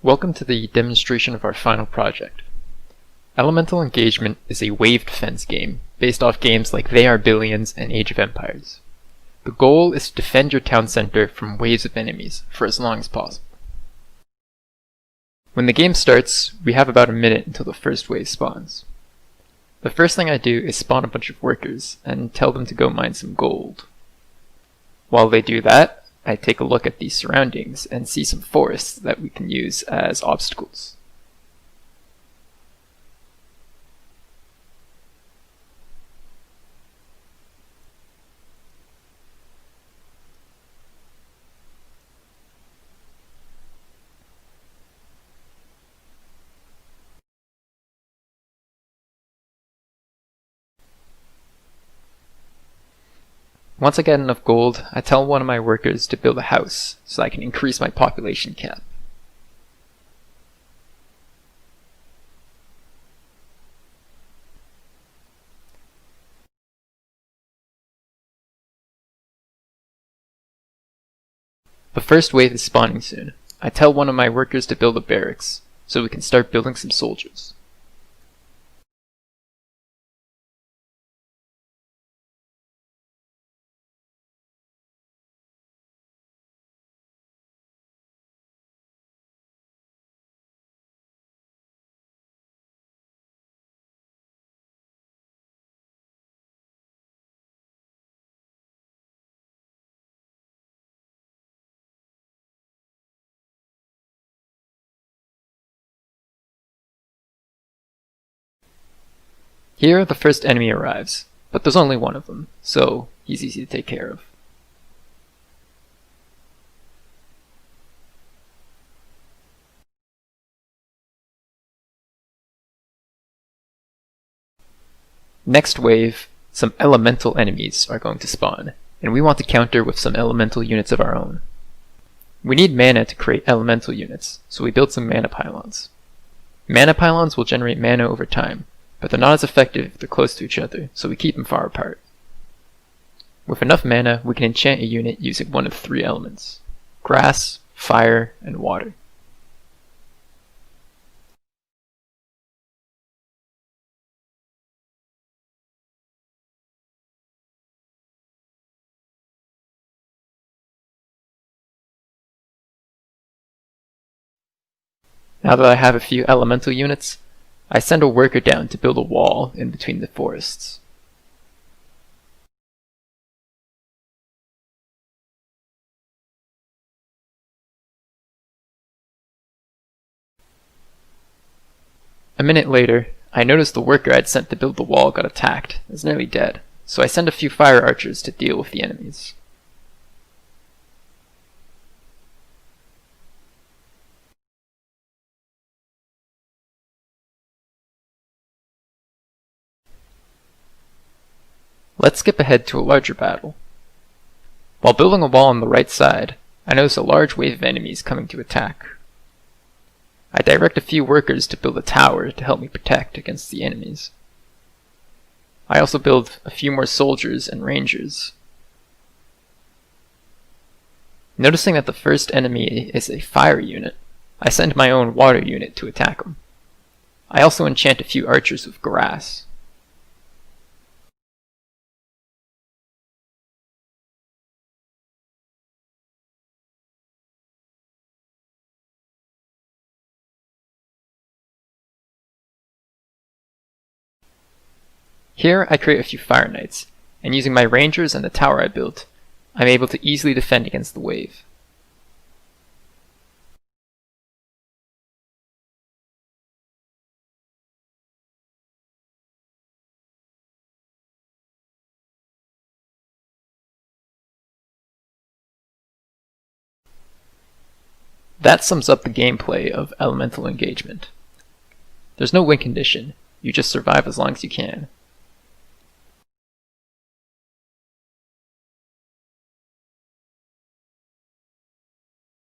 Welcome to the demonstration of our final project. Elemental Engagement is a wave defense game based off games like They Are Billions and Age of Empires. The goal is to defend your town center from waves of enemies for as long as possible. When the game starts, we have about a minute until the first wave spawns. The first thing I do is spawn a bunch of workers and tell them to go mine some gold. While they do that, I take a look at the surroundings and see some forests that we can use as obstacles. Once I get enough gold, I tell one of my workers to build a house so I can increase my population cap. The first wave is spawning soon. I tell one of my workers to build a barracks so we can start building some soldiers. Here, the first enemy arrives, but there's only one of them, so he's easy to take care of. Next wave, some elemental enemies are going to spawn, and we want to counter with some elemental units of our own. We need mana to create elemental units, so we build some mana pylons. Mana pylons will generate mana over time, but they're not as effective if they're close to each other, so we keep them far apart. With enough mana, we can enchant a unit using one of three elements: grass, fire, and water. Now that I have a few elemental units, I send a worker down to build a wall in between the forests. A minute later, I noticed the worker I'd sent to build the wall got attacked and is nearly dead, so I send a few fire archers to deal with the enemies. Let's skip ahead to a larger battle. While building a wall on the right side, I notice a large wave of enemies coming to attack. I direct a few workers to build a tower to help me protect against the enemies. I also build a few more soldiers and rangers. Noticing that the first enemy is a fire unit, I send my own water unit to attack them. I also enchant a few archers with grass. Here I create a few fire knights, and using my rangers and the tower I built, I'm able to easily defend against the wave. That sums up the gameplay of Elemental Engagement. There's no win condition, you just survive as long as you can.